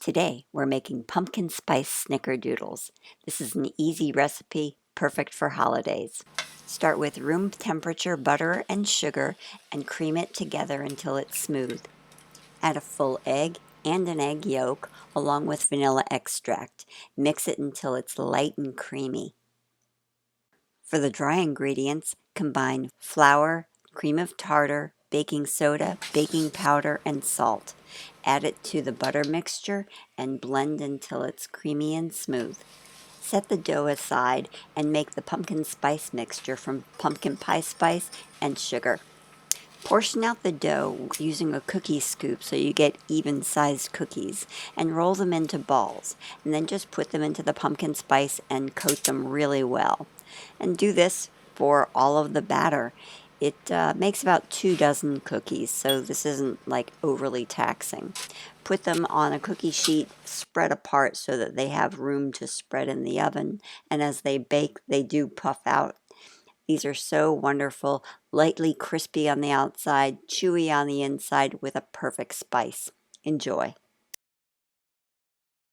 Today, we're making pumpkin spice snickerdoodles. This is an easy recipe, perfect for holidays. Start with room temperature butter and sugar and cream it together until it's smooth. Add a full egg and an egg yolk along with vanilla extract. Mix it until it's light and creamy. For the dry ingredients, combine flour, cream of tartar, baking soda, baking powder, and salt. Add it to the butter mixture and blend until it's creamy and smooth. Set the dough aside and make the pumpkin spice mixture from pumpkin pie spice and sugar. Portion out the dough using a cookie scoop so you get even-sized cookies and roll them into balls, and then just put them into the pumpkin spice and coat them really well. And do this for all of the batter. It makes about 2 dozen cookies, so this isn't like overly taxing. Put them on a cookie sheet, spread apart so that they have room to spread in the oven, and as they bake, they do puff out. These are so wonderful, lightly crispy on the outside, chewy on the inside with a perfect spice. Enjoy.